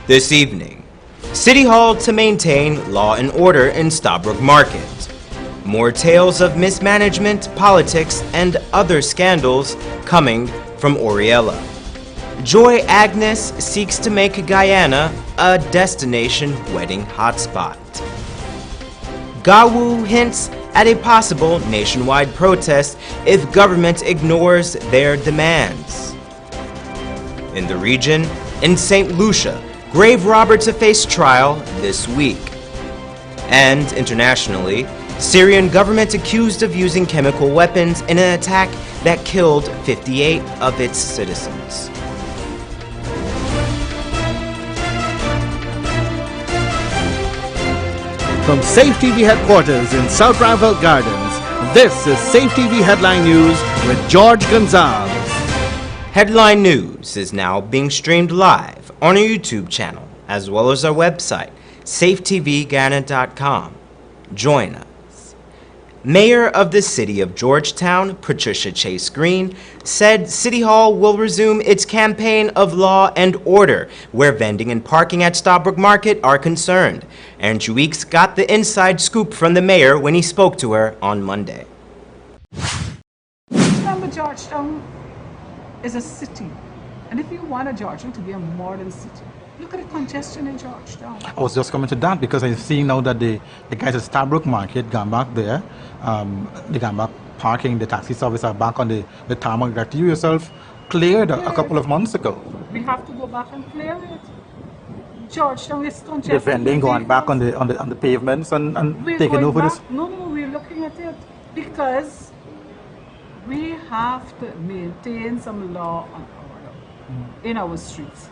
This evening, City Hall to maintain law and order in Stabroek Market. More tales of mismanagement, politics, and other scandals coming from Orealla. Joy Agnes seeks to make Guyana a destination wedding hotspot. Gawu hints at a possible nationwide protest if government ignores their demands. In the region, in St. Lucia, grave robber to face trial this week. And internationally, Syrian government accused of using chemical weapons in an attack that killed 58 of its citizens. From Safe TV headquarters in South Ramville Gardens, this is Safe TV Headline News with George Gonzalez. Headline News is now being streamed live on our YouTube channel, as well as our website, safetvguyana.com. Join us. Mayor of the City of Georgetown, Patricia Chase Green, said City Hall will resume its campaign of law and order where vending and parking at Stabroek Market are concerned. Andrew Weeks got the inside scoop from the mayor when he spoke to her on Monday. Remember, Georgetown is a city, and if you want a Georgetown to be a modern city, look at the congestion in Georgetown. I was just coming to that because I'm seeing now that the guys at Stabroek Market gone back there. They gone back parking, the taxi service are back on the tarmac that you yourself cleared a couple of months ago. We have to go back and clear it. Georgetown is congested. The vending going back on the pavements and taking over this. No, we're looking at it because we have to maintain some law and order in our streets.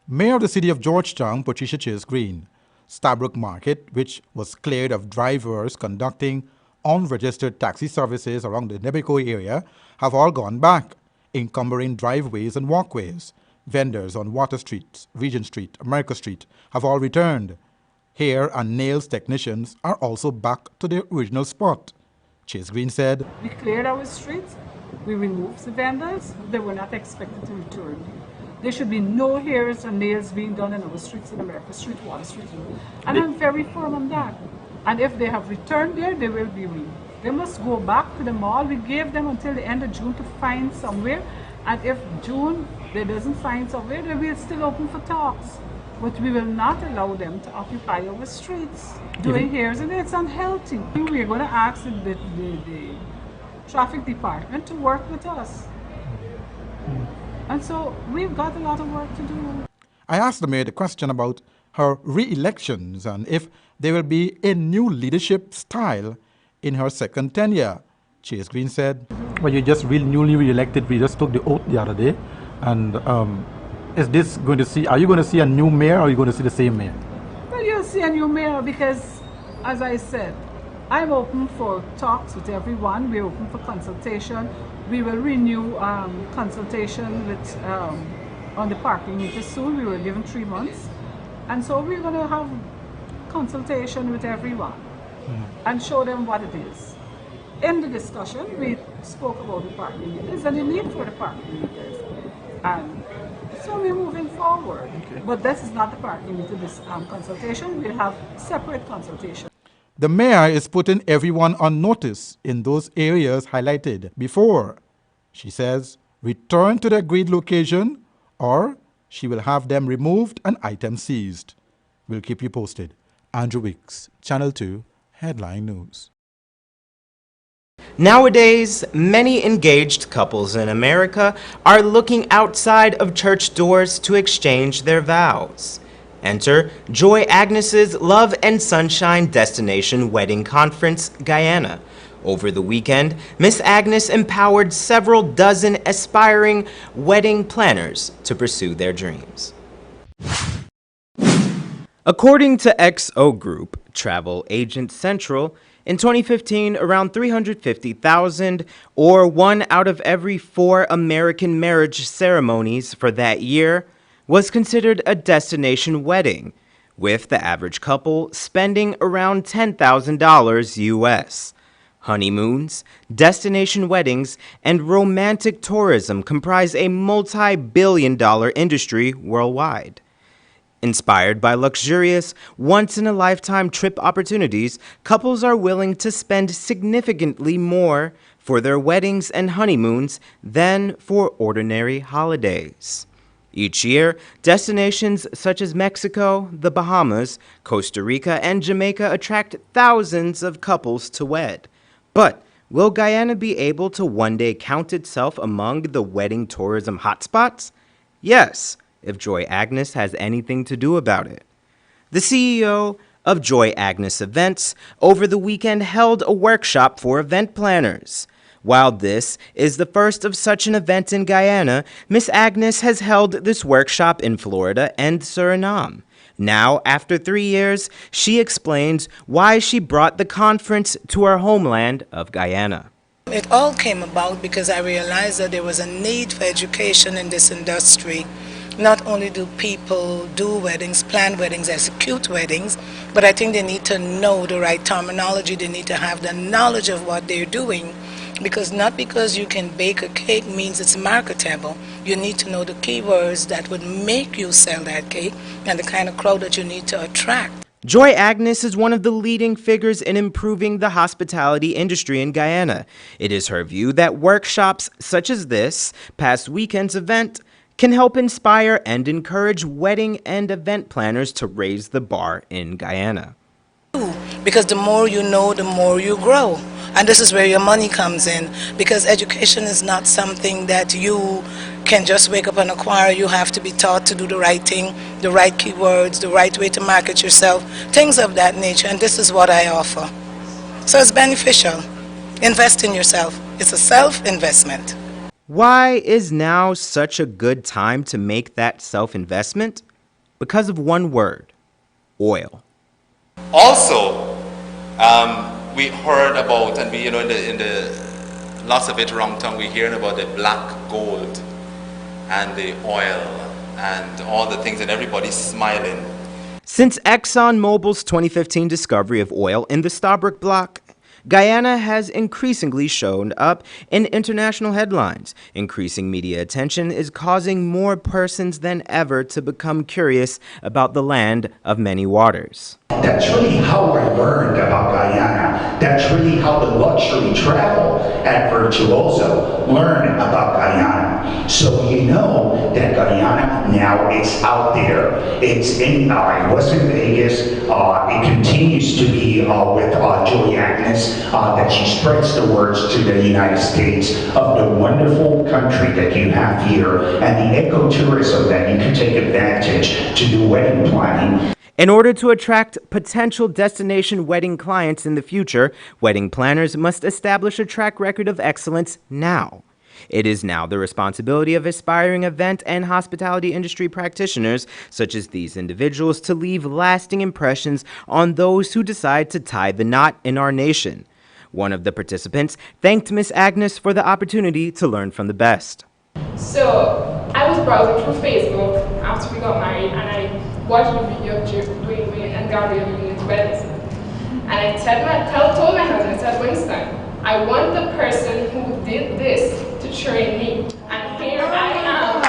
Mayor of the City of Georgetown, Patricia Chase Green, Stabroek Market, which was cleared of drivers conducting unregistered taxi services around the Nebuco area, have all gone back, encumbering driveways and walkways. Vendors on Water Street, Regent Street, America Street have all returned. Hair and nails technicians are also back to their original spot. Chase Green said, "We cleared our streets, we removed the vendors, they were not expected to return. There should be no hairs and nails being done in our streets in America Street, Water Street. And I'm very firm on that. And if they have returned there, they will be removed. They must go back to the mall. We gave them until the end of June to find somewhere. And if June they doesn't find somewhere, they will still open for talks. But we will not allow them to occupy our streets doing hairs, and it's unhealthy. We're going to ask the traffic department to work with us. And so we've got a lot of work to do. I asked the mayor the question about her re-elections and if there will be a new leadership style in her second tenure. Chase Green said, "Well, you just newly re-elected. We just took the oath the other day. And is this going to see, are you going to see a new mayor or are you going to see the same mayor?" Well, you'll see a new mayor because, as I said, I'm open for talks with everyone. We're open for consultation. We will renew consultation with on the parking meter soon. We were given 3 months. And so we're going to have consultation with everyone and show them what it is. In the discussion, we spoke about the parking meters and the need for the parking meters. And so we're moving forward. Okay. But this is not the parking meter, this consultation. We'll have separate consultation. The mayor is putting everyone on notice in those areas highlighted before. She says, return to the agreed location or she will have them removed and items seized. We'll keep you posted. Andrew Weeks, Channel 2, Headline News. Nowadays, many engaged couples in America are looking outside of church doors to exchange their vows. Enter Joy Agnes's Love and Sunshine Destination Wedding Conference, Guyana. Over the weekend, Miss Agnes empowered several dozen aspiring wedding planners to pursue their dreams. According to XO Group, Travel Agent Central, in 2015, around 350,000, or 1 out of every 4 American marriage ceremonies for that year, was considered a destination wedding, with the average couple spending around $10,000 US. Honeymoons, destination weddings, and romantic tourism comprise a multi-billion-dollar industry worldwide. Inspired by luxurious, once-in-a-lifetime trip opportunities, couples are willing to spend significantly more for their weddings and honeymoons than for ordinary holidays. Each year, destinations such as Mexico, the Bahamas, Costa Rica, and Jamaica attract thousands of couples to wed. But will Guyana be able to one day count itself among the wedding tourism hotspots? Yes, if Joy Agnes has anything to do about it. The CEO of Joy Agnes Events over the weekend held a workshop for event planners. While this is the first of such an event in Guyana, Miss Agnes has held this workshop in Florida and Suriname. Now, after 3 years, she explains why she brought the conference to her homeland of Guyana. It all came about because I realized that there was a need for education in this industry. Not only do people do weddings, plan weddings, execute weddings, but I think they need to know the right terminology. They need to have the knowledge of what they're doing. Because not because you can bake a cake means it's marketable. You need to know the keywords that would make you sell that cake and the kind of crowd that you need to attract. Joy Agnes is one of the leading figures in improving the hospitality industry in Guyana. It is her view that workshops such as this past weekend's event can help inspire and encourage wedding and event planners to raise the bar in Guyana. Because the more you know, the more you grow. And this is where your money comes in, because education is not something that you can just wake up and acquire. You have to be taught to do the right thing, the right keywords, the right way to market yourself, things of that nature, and this is what I offer. So it's beneficial. Invest in yourself. It's a self-investment. Why is now such a good time to make that self-investment? Because of one word: oil. Also, we heard about, and we, in the lots of it around town, we're hearing about the black gold and the oil and all the things, and everybody's smiling. Since ExxonMobil's 2015 discovery of oil in the Stabroek Block, Guyana has increasingly shown up in international headlines. Increasing media attention is causing more persons than ever to become curious about the land of many waters. That's really how I learned about Guyana. That's really how the luxury travel at Virtuoso learned about Guyana. So you know that Guyana now it's out there. It's in, it was in Vegas. It continues to be with Joy Agnes that she spreads the words to the United States of the wonderful country that you have here and the ecotourism that you can take advantage to do wedding planning. In order to attract potential destination wedding clients in the future, wedding planners must establish a track record of excellence now. It is now the responsibility of aspiring event and hospitality industry practitioners, such as these individuals, to leave lasting impressions on those who decide to tie the knot in our nation. One of the participants thanked Miss Agnes for the opportunity to learn from the best. So I was browsing through Facebook after we got married, and I watched a video of Dwayne and Gabrielle doing his weddings. And I told my husband, I said, Winston, I want the person who did this to train me. And here I am.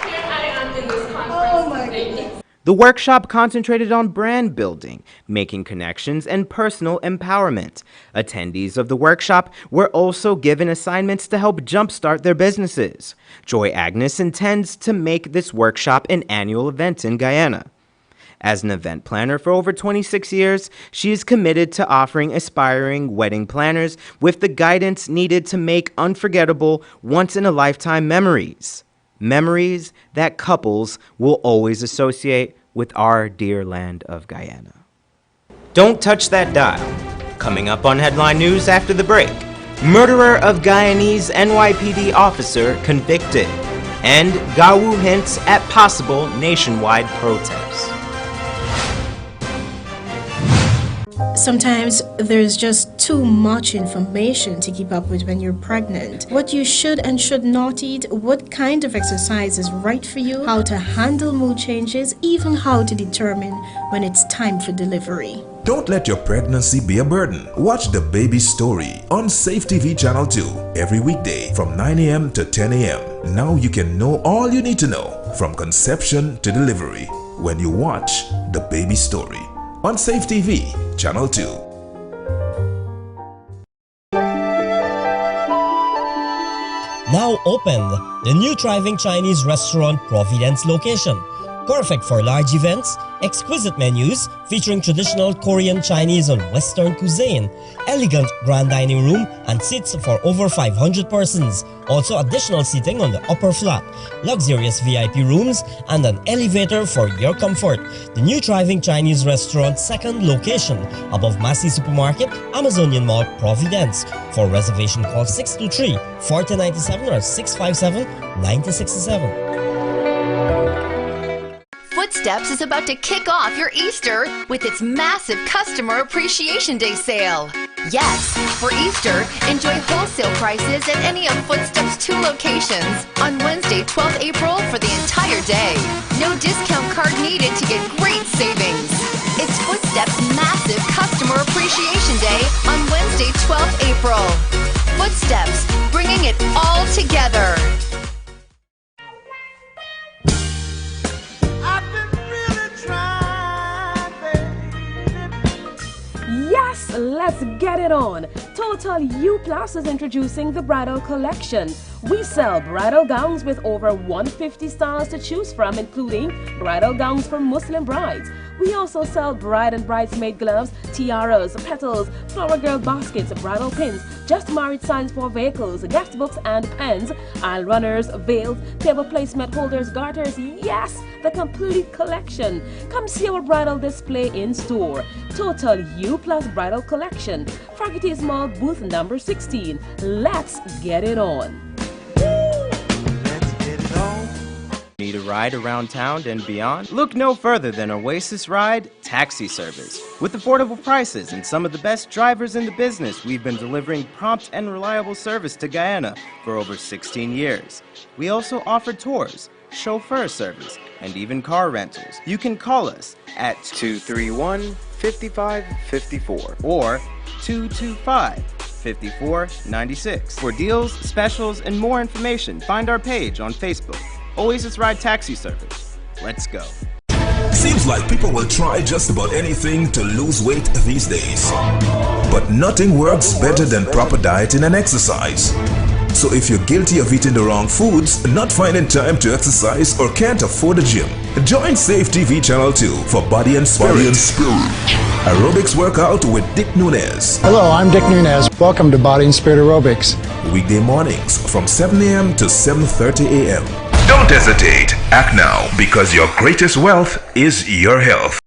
Here I am in this conference today. The workshop concentrated on brand building, making connections, and personal empowerment. Attendees of the workshop were also given assignments to help jumpstart their businesses. Joy Agnes intends to make this workshop an annual event in Guyana. As an event planner for over 26 years, she is committed to offering aspiring wedding planners with the guidance needed to make unforgettable, once-in-a-lifetime memories. Memories that couples will always associate with our dear land of Guyana. Don't touch that dial. Coming up on Headline News after the break, murderer of Guyanese NYPD officer convicted, and Gawu hints at possible nationwide protests. Sometimes there's just too much information to keep up with when you're pregnant. What you should and should not eat, what kind of exercise is right for you, how to handle mood changes, even how to determine when it's time for delivery. Don't let your pregnancy be a burden. Watch The Baby Story on Safe TV Channel 2 every weekday from 9 a.m. to 10 a.m. Now you can know all you need to know from conception to delivery when you watch The Baby Story on Safe TV Channel 2. Now opened, the new thriving Chinese restaurant Providence location. Perfect for large events, exquisite menus featuring traditional Korean, Chinese and Western cuisine, elegant grand dining room and seats for over 500 persons. Also additional seating on the upper flat, luxurious VIP rooms and an elevator for your comfort. The new thriving Chinese restaurant second location above Massey Supermarket, Amazonian Mall, Providence. For reservation call 623-4097 or 657-9067. Footsteps is about to kick off your Easter with its massive Customer Appreciation Day sale. Yes, for Easter, enjoy wholesale prices at any of Footsteps' 2 locations on Wednesday, 12th April for the entire day. No discount card needed to get great savings. It's Footsteps' massive Customer Appreciation Day on Wednesday, 12th April. Footsteps, bringing it all together. Yes, let's get it on. Total U Plus is introducing the bridal collection. We sell bridal gowns with over 150 styles to choose from, including bridal gowns for Muslim brides. We also sell bride and bridesmaid gloves, tiaras, petals, flower girl baskets, bridal pins, just married signs for vehicles, guest books and pens, aisle runners, veils, table placement holders, garters. Yes, the complete collection. Come see our bridal display in store. Total U Plus Bridal Collection, Froggity's Mall, booth number 16. Let's get it on. Need a ride around town and beyond? Look no further than Oasis Ride Taxi Service. With affordable prices and some of the best drivers in the business, we've been delivering prompt and reliable service to Guyana for over 16 years. We also offer tours, chauffeur service, and even car rentals. You can call us at 231-5554 or 225-5496. For deals, specials, and more information, find our page on Facebook. Oasis Ride Taxi Service. Let's go. Seems like people will try just about anything to lose weight these days. But nothing works better than proper dieting and exercise. So if you're guilty of eating the wrong foods, not finding time to exercise, or can't afford a gym, join Safe TV Channel 2 for Body and Spirit. Aerobics workout with Dick Nunez. Hello, I'm Dick Nunez. Welcome to Body and Spirit Aerobics. Weekday mornings from 7 a.m. to 7:30 a.m. Don't hesitate. Act now, because your greatest wealth is your health.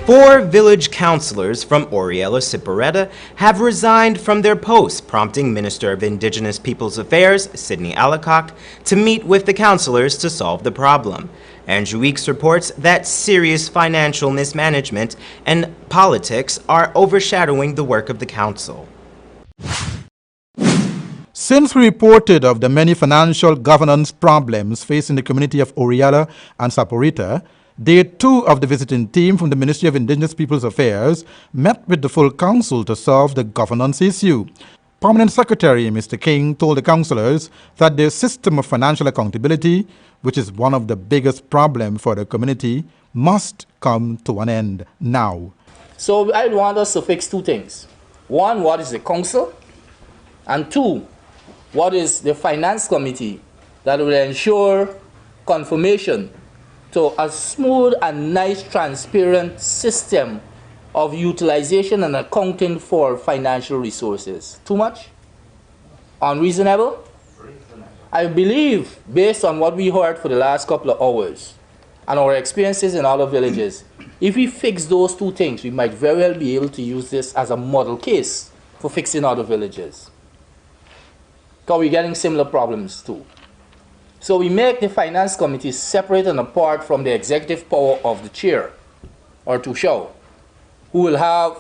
4 village councillors from Orealla Council have resigned from their posts, prompting Minister of Indigenous Peoples Affairs, Sidney Allicock, to meet with the councillors to solve the problem. Andrew Weeks reports that serious financial mismanagement and politics are overshadowing the work of the council. Since we reported of the many financial governance problems facing the community of Orealla and Saporita, Day 2 of the visiting team from the Ministry of Indigenous Peoples Affairs met with the full council to solve the governance issue. Permanent Secretary Mr. King told the councillors that their system of financial accountability, which is one of the biggest problems for the community, must come to an end now. So I want us to fix 2 things. 1, what is the council? And 2, what is the finance committee that will ensure confirmation to a smooth and nice, transparent system of utilization and accounting for financial resources. Too much? Unreasonable? I believe, based on what we heard for the last couple of hours and our experiences in other villages, if we fix those 2 things, we might very well be able to use this as a model case for fixing other villages. Because we're getting similar problems too. So we make the finance committee separate and apart from the executive power of the chair, or Tushao, who will have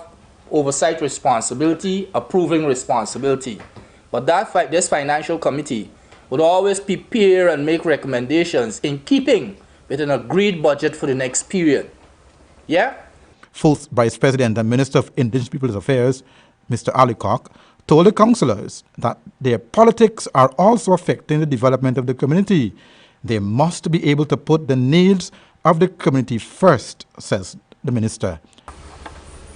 oversight responsibility, approving responsibility. But this financial committee would always prepare and make recommendations in keeping with an agreed budget for the next period. Yeah? First Vice President and Minister of Indigenous Peoples Affairs, Mr. Alicock, told the councillors that their politics are also affecting the development of the community. They must be able to put the needs of the community first, says the minister.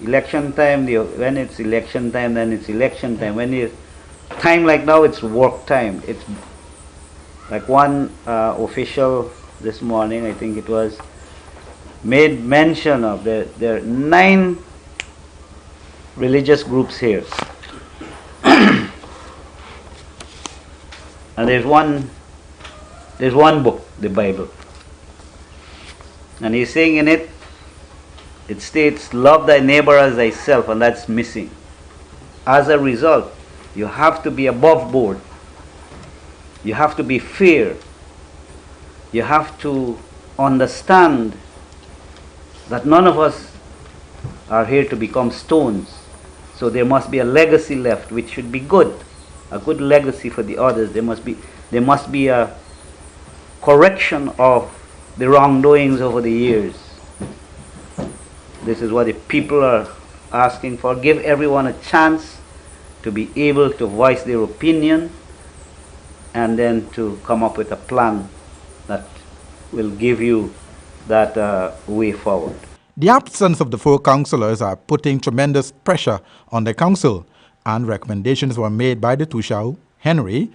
Election time, when it's election time, then it's election time. When it's time like now, it's work time. It's like one official this morning, I think it was, made mention of there are 9 religious groups here. And there's one book, the Bible. And he's saying in it, it states, love thy neighbor as thyself, and that's missing. As a result, you have to be above board. You have to be fair. You have to understand that none of us are here to become stones. So there must be a legacy left, which should be good, a good legacy for the others. There must be a correction of the wrongdoings over the years. This is what the people are asking for. Give everyone a chance to be able to voice their opinion and then to come up with a plan that will give you that way forward. The absence of the 4 councillors are putting tremendous pressure on the council, and recommendations were made by the Tushau, Henry,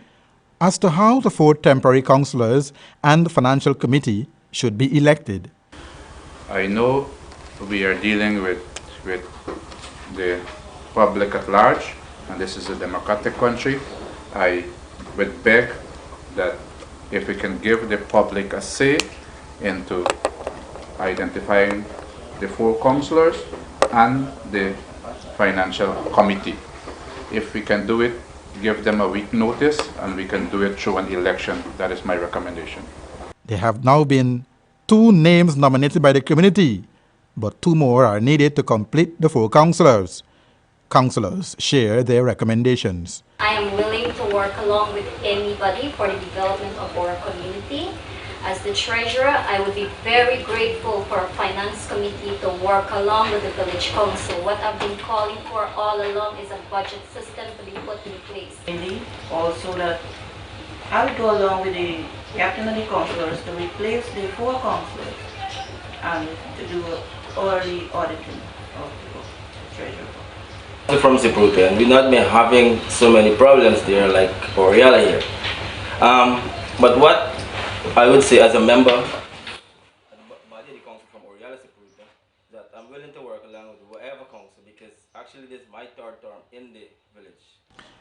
as to how the 4 temporary councillors and the financial committee should be elected. I know we are dealing with the public at large, and this is a democratic country. I would beg that if we can give the public a say into identifying the 4 councillors and the financial committee. If we can do it, give them a week notice, and we can do it through an election. That is my recommendation. There have now been 2 names nominated by the community, but 2 more are needed to complete the 4 councillors. Councillors share their recommendations. I am willing to work along with anybody for the development of our community. As the treasurer, I would be very grateful for a finance committee to work along with the village council. What I've been calling for all along is a budget system to be put in place. Also that I would go along with the captain of the councillors to replace the 4 councillors and to do early auditing of the treasurer. From Zipuruka, and we've not been having so many problems there like Orealla here. But what I would say as a member of the body of the council from Orealla Zipuruka, that I'm willing to work along with whatever council, because actually this is my 3rd term in the village.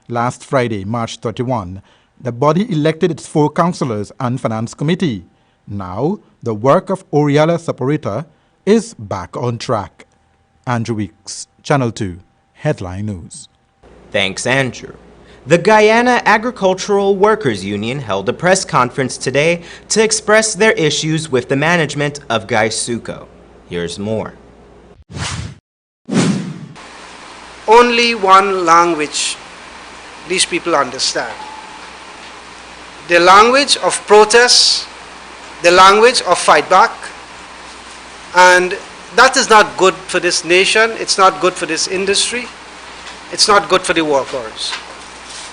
Last Friday, March 31, the body elected its 4 councillors and finance committee. Now, the work of Orealla Separator is back on track. Andrew Weeks, Channel 2, Headline News. Thanks, Andrew. The Guyana Agricultural Workers Union held a press conference today to express their issues with the management of Gaisuco. Here's more. Only one language these people understand. The language of protest, the language of fight back, and that is not good for this nation, it's not good for this industry, it's not good for the workers.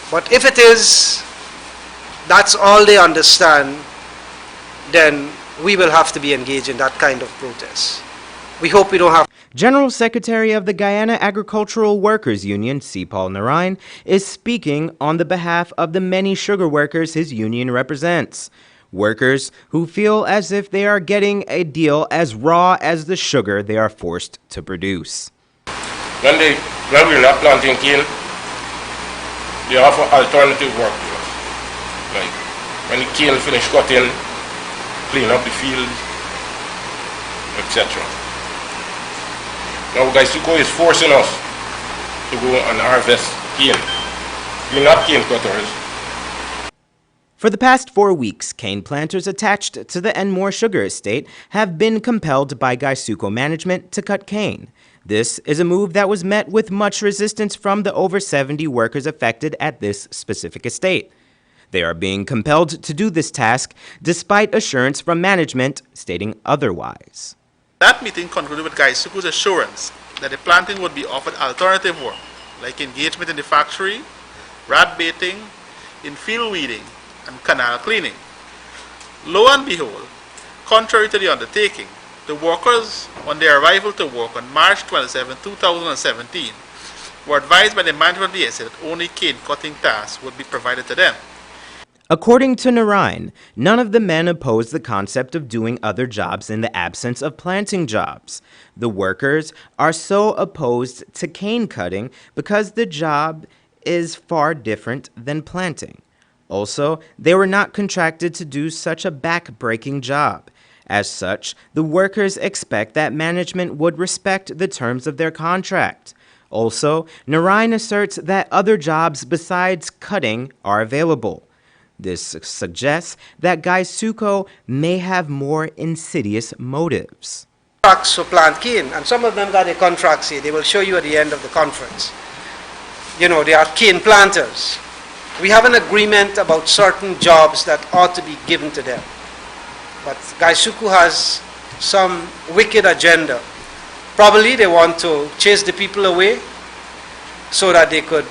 But if it is, that's all they understand, then we will have to be engaged in that kind of protest. We hope we don't have. General Secretary of the Guyana Agricultural Workers Union, Paul Narain, is speaking on the behalf of the many sugar workers his union represents. Workers who feel as if they are getting a deal as raw as the sugar they are forced to produce. When we're not planting cane, they offer alternative work to us. Like when the cane finish cutting, clean up the field, etc. Now Gaisuco is forcing us to go and harvest cane. We're not cane cutters. For the past 4 weeks, cane planters attached to the Enmore Sugar Estate have been compelled by Gaisuco management to cut cane. This is a move that was met with much resistance from the over 70 workers affected at this specific estate. They are being compelled to do this task despite assurance from management stating otherwise. That meeting concluded with Guy Suku's assurance that the planting would be offered alternative work, like engagement in the factory, rat baiting, in-field weeding, and canal cleaning. Lo and behold, contrary to the undertaking, the workers, on their arrival to work on March 27, 2017, were advised by the management of the estate that only cane cutting tasks would be provided to them. According to Narain, none of the men opposed the concept of doing other jobs in the absence of planting jobs. The workers are so opposed to cane cutting because the job is far different than planting. Also, they were not contracted to do such a back-breaking job. As such, the workers expect that management would respect the terms of their contract. Also, Narain asserts that other jobs besides cutting are available. This suggests that Guy Suko may have more insidious motives. Contracts for plant cane, and some of them got a contract, say, they will show you at the end of the conference. You know, they are cane planters. We have an agreement about certain jobs that ought to be given to them. But Guy Suku has some wicked agenda. Probably they want to chase the people away so that they could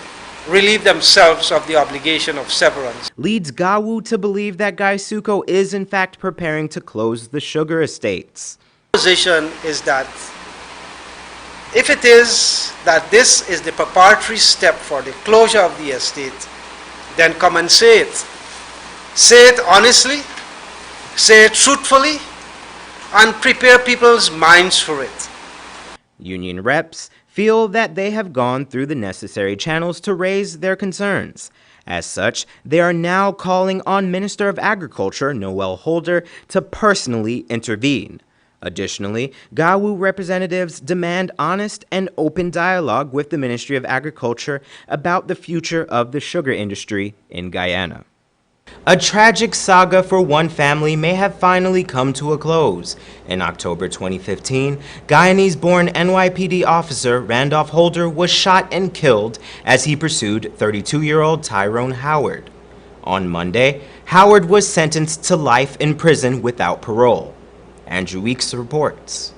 relieve themselves of the obligation of severance. Leads Gawu to believe that Guy Suko is in fact preparing to close the sugar estates. Position is that if it is that this is the preparatory step for the closure of the estate, then come and say it. Say it honestly, say it truthfully, and prepare people's minds for it. Union reps feel that they have gone through the necessary channels to raise their concerns. As such, they are now calling on Minister of Agriculture, Noel Holder, to personally intervene. Additionally, Gawu representatives demand honest and open dialogue with the Ministry of Agriculture about the future of the sugar industry in Guyana. A tragic saga for one family may have finally come to a close. In October 2015, Guyanese-born NYPD officer Randolph Holder was shot and killed as he pursued 32-year-old Tyrone Howard. On Monday, Howard was sentenced to life in prison without parole. Andrew Weeks reports.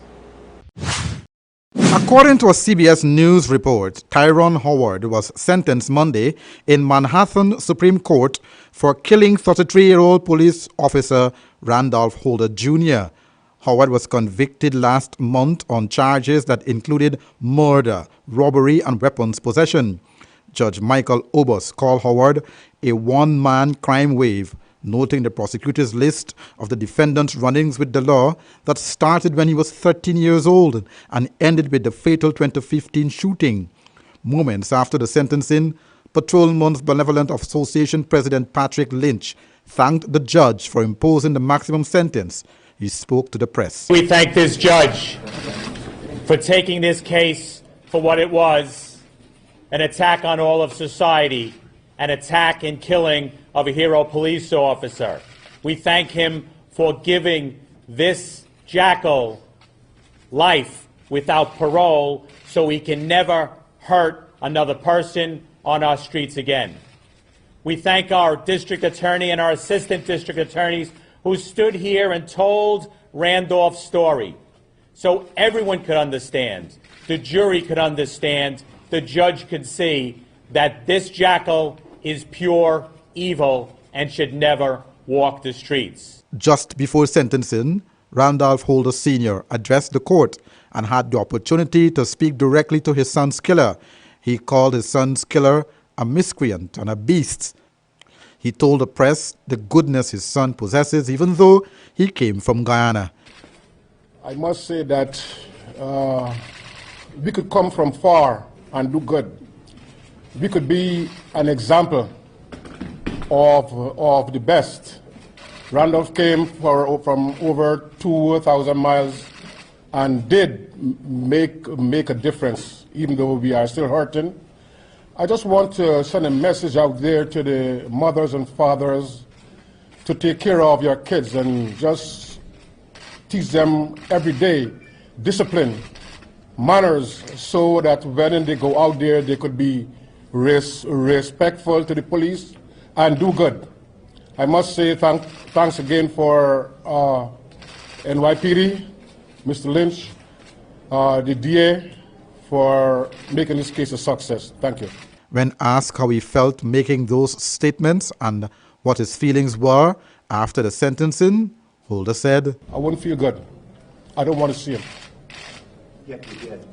According to a CBS News report, Tyrone Howard was sentenced Monday in Manhattan Supreme Court for killing 33-year-old police officer Randolph Holder Jr. Howard was convicted last month on charges that included murder, robbery, and weapons possession. Judge Michael Obus called Howard a one-man crime wave, noting the prosecutor's list of the defendant's run-ins with the law that started when he was 13 years old and ended with the fatal 2015 shooting. Moments after the sentencing, Patrolmen's Benevolent Association President Patrick Lynch thanked the judge for imposing the maximum sentence. He spoke to the press. We thank this judge for taking this case for what it was, an attack on all of society, an attack and killing of a hero police officer. We thank him for giving this jackal life without parole so he can never hurt another person on our streets again. We thank our district attorney and our assistant district attorneys who stood here and told Randolph's story so everyone could understand, the jury could understand, the judge could see that this jackal is pure evil and should never walk the streets. Just before sentencing, Randolph Holder Sr. addressed the court and had the opportunity to speak directly to his son's killer. He called his son's killer a miscreant and a beast. He told the press the goodness his son possesses, even though he came from Guyana. I must say that we could come from far and do good. We could be an example of the best. Randolph came from over 2,000 miles and did make a difference, even though we are still hurting. I just want to send a message out there to the mothers and fathers to take care of your kids and just teach them every day discipline, manners, so that when they go out there they could be respectful to the police and do good. I must say thanks again for NYPD, Mr. Lynch, the DA, for making this case a success. Thank you. When asked how he felt making those statements and what his feelings were after the sentencing, Holder said, I wouldn't feel good. I don't want to see him. Yeah, you did.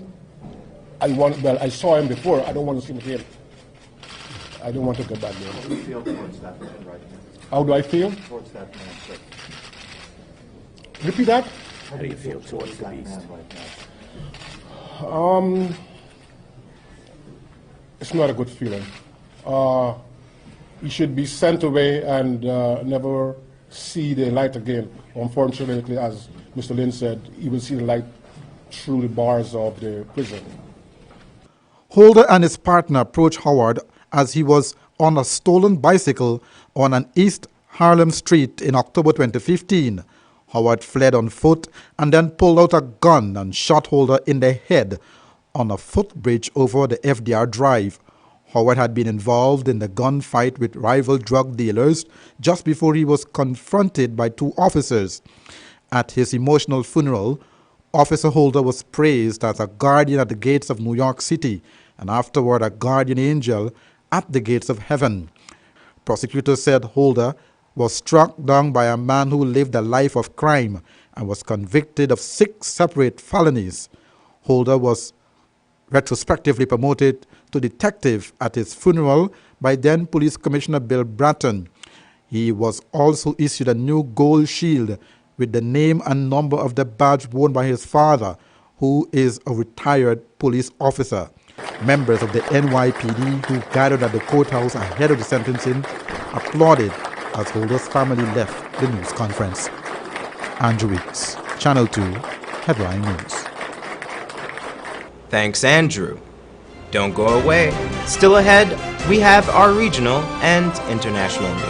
I saw him before. I don't want to see him again. I don't want to get back there. How do you feel towards that man right now? How do I feel? Towards that man, sir. Repeat that? How do you feel towards the beast? It's not a good feeling. He should be sent away and never see the light again. Unfortunately, as Mr. Lynn said, he will see the light through the bars of the prison. Holder and his partner approached Howard as he was on a stolen bicycle on an East Harlem street in October 2015. Howard fled on foot and then pulled out a gun and shot Holder in the head on a footbridge over the FDR Drive. Howard had been involved in the gunfight with rival drug dealers just before he was confronted by two officers. At his emotional funeral, Officer Holder was praised as a guardian at the gates of New York City and afterward a guardian angel at the gates of heaven. Prosecutors said Holder was struck down by a man who lived a life of crime and was convicted of 6 separate felonies. Holder was retrospectively promoted to detective at his funeral by then Police Commissioner Bill Bratton. He was also issued a new gold shield with the name and number of the badge worn by his father, who is a retired police officer. Members of the NYPD who gathered at the courthouse ahead of the sentencing applauded as Holder's family left the news conference. Andrew Weeks, Channel 2, Headline News. Thanks, Andrew. Don't go away. Still ahead, we have our regional and international news.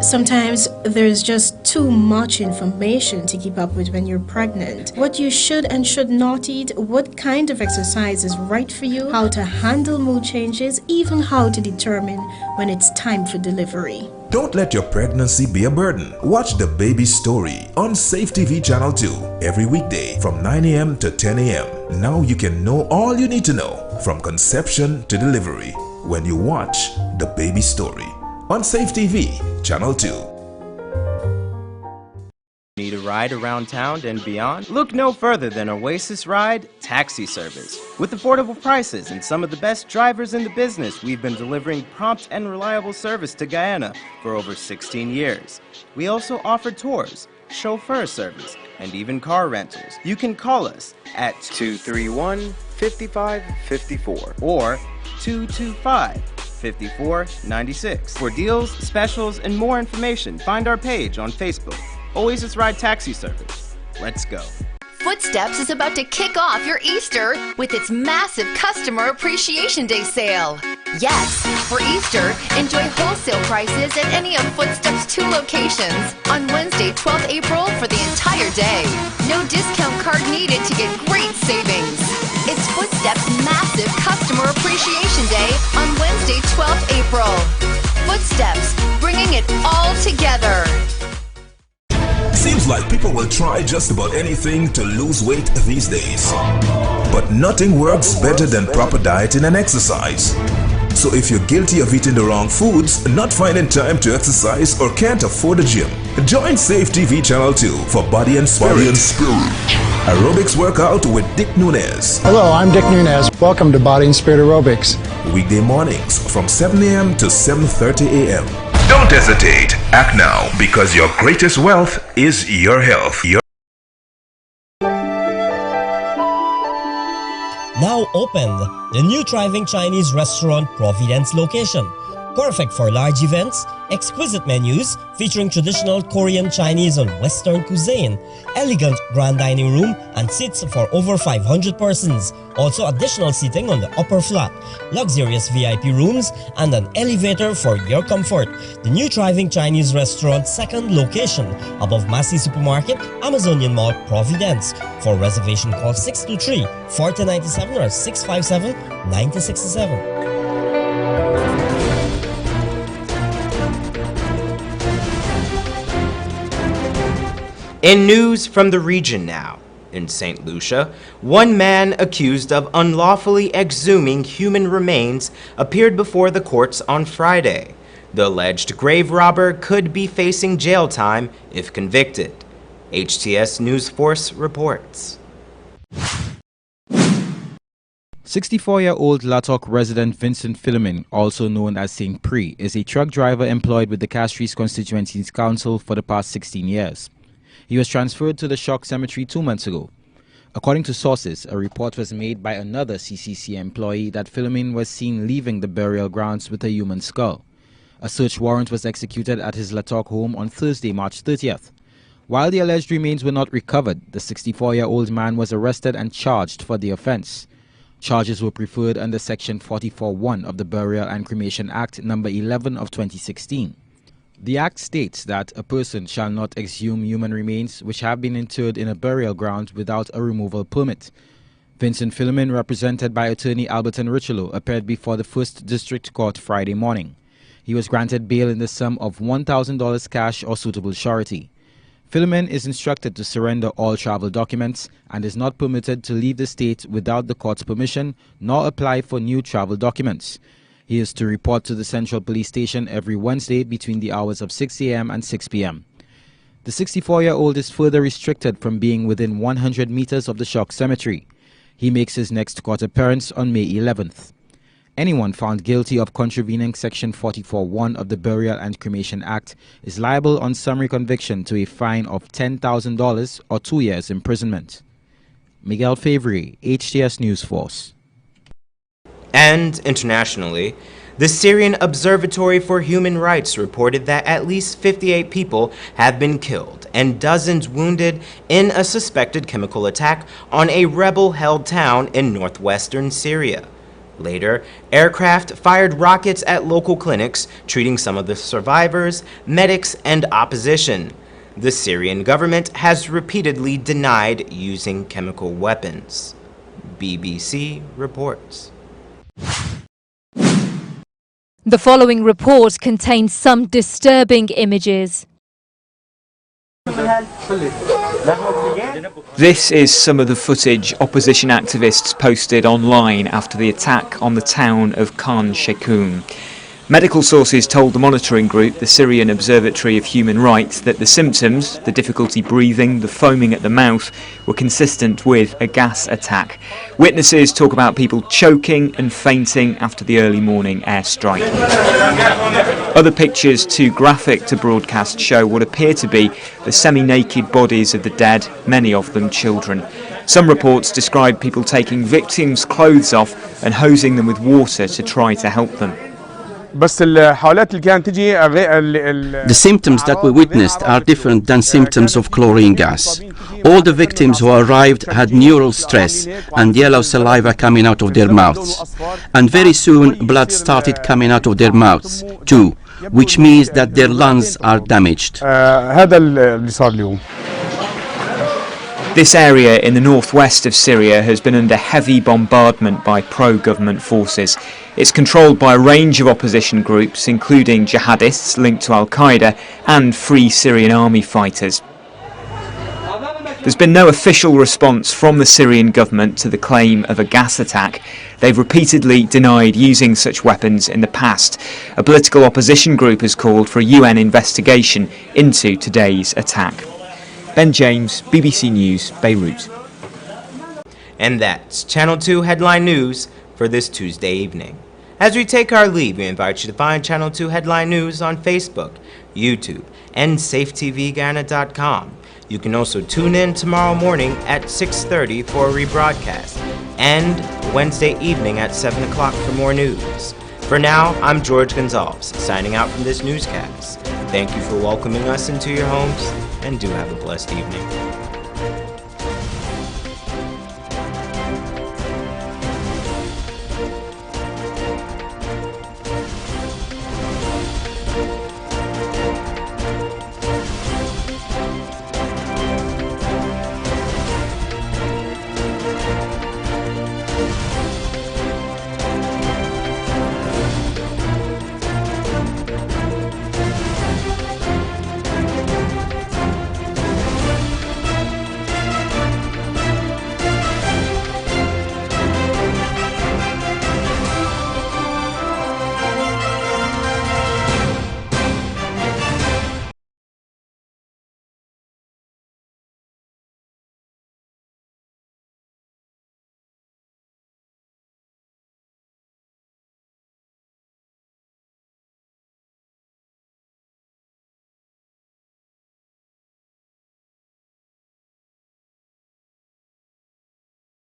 Sometimes there's just too much information to keep up with when you're pregnant. What you should and should not eat, what kind of exercise is right for you, how to handle mood changes, even how to determine when it's time for delivery. Don't let your pregnancy be a burden. Watch The Baby Story on Safe TV Channel 2 every weekday from 9 a.m. to 10 a.m. Now you can know all you need to know from conception to delivery when you watch The Baby Story on Safe TV Channel 2. Need a ride around town and beyond? Look no further than Oasis Ride Taxi Service. With affordable prices and some of the best drivers in the business, we've been delivering prompt and reliable service to Guyana for over 16 years. We also offer tours, chauffeur service, and even car rentals. You can call us at 231-5554 or 225-5496. For deals, specials, and more information, find our page on Facebook. Oasis Ride Taxi Service. Let's go. Footsteps is about to kick off your Easter with its massive Customer Appreciation Day sale. Yes, for Easter, enjoy wholesale prices at any of Footsteps' 2 locations on Wednesday, 12th April for the entire day. No discount card needed to get great savings. It's Footsteps' massive Customer Appreciation Day on Wednesday, 12th April. Footsteps, bringing it all together. Seems like people will try just about anything to lose weight these days. But nothing works better than proper dieting and exercise. So if you're guilty of eating the wrong foods, not finding time to exercise, or can't afford a gym, join Safe TV Channel 2 for Body and Spirit. Aerobics workout with Dick Nunez. Hello, I'm Dick Nunez. Welcome to Body and Spirit Aerobics. Weekday mornings from 7 a.m. to 7:30 a.m. Don't hesitate. Act now, because your greatest wealth is your health. Now opened, the new thriving Chinese restaurant Providence location. Perfect for large events, exquisite menus featuring traditional Korean, Chinese and Western cuisine, elegant grand dining room and seats for over 500 persons. Also additional seating on the upper flat, luxurious VIP rooms and an elevator for your comfort. The new thriving Chinese restaurant second location above Massey Supermarket, Amazonian Mall, Providence. For reservation call 623-4097 or 657-9067. In news from the region now, in St. Lucia, one man accused of unlawfully exhuming human remains appeared before the courts on Friday. The alleged grave robber could be facing jail time if convicted. HTS News Force reports. 64-year-old Latok resident Vincent Philomen, also known as St. Pre, is a truck driver employed with the Castries Constituency's Council for the past 16 years. He was transferred to the Shock Cemetery 2 months ago. According to sources, a report was made by another CCC employee that Philomen was seen leaving the burial grounds with a human skull. A search warrant was executed at his Latok home on Thursday, March 30th. While the alleged remains were not recovered, the 64-year-old man was arrested and charged for the offense. Charges were preferred under Section 44(1) of the Burial and Cremation Act No. 11 of 2016. The Act states that a person shall not exhume human remains which have been interred in a burial ground without a removal permit. Vincent Philomen, represented by attorney Alberton Richelieu, appeared before the 1st District Court Friday morning. He was granted bail in the sum of $1,000 cash or suitable surety. Philomen is instructed to surrender all travel documents and is not permitted to leave the state without the court's permission nor apply for new travel documents. He is to report to the Central Police Station every Wednesday between the hours of 6 a.m. and 6 p.m. The 64-year-old is further restricted from being within 100 meters of the Shock Cemetery. He makes his next court appearance on May 11th. Anyone found guilty of contravening Section 44(1) of the Burial and Cremation Act is liable on summary conviction to a fine of $10,000 or 2 years imprisonment. Miguel Favre, HTS News Force. And internationally, the Syrian Observatory for Human Rights reported that at least 58 people have been killed and dozens wounded in a suspected chemical attack on a rebel-held town in northwestern Syria. Later, aircraft fired rockets at local clinics, treating some of the survivors, medics, and opposition. The Syrian government has repeatedly denied using chemical weapons. BBC reports. The following report contains some disturbing images. This is some of the footage opposition activists posted online after the attack on the town of Khan Sheikhoun. Medical sources told the monitoring group, the Syrian Observatory of Human Rights, that the symptoms, the difficulty breathing, the foaming at the mouth, were consistent with a gas attack. Witnesses talk about people choking and fainting after the early morning airstrike. Other pictures, too graphic to broadcast, show what appear to be the semi-naked bodies of the dead, many of them children. Some reports describe people taking victims' clothes off and hosing them with water to try to help them. The symptoms that we witnessed are different than symptoms of chlorine gas. All the victims who arrived had neural stress and yellow saliva coming out of their mouths. And very soon blood started coming out of their mouths too, which means that their lungs are damaged. This area in the northwest of Syria has been under heavy bombardment by pro-government forces. It's controlled by a range of opposition groups, including jihadists linked to Al-Qaeda and Free Syrian Army fighters. There's been no official response from the Syrian government to the claim of a gas attack. They've repeatedly denied using such weapons in the past. A political opposition group has called for a UN investigation into today's attack. Ben James, BBC News, Beirut. And that's Channel 2 Headline News for this Tuesday evening. As we take our leave, we invite you to find Channel 2 Headline News on Facebook, YouTube, and safetvguyana.com. You can also tune in tomorrow morning at 6:30 for a rebroadcast, and Wednesday evening at 7 o'clock for more news. For now, I'm George Gonzalez, signing out from this newscast. Thank you for welcoming us into your homes, and do have a blessed evening.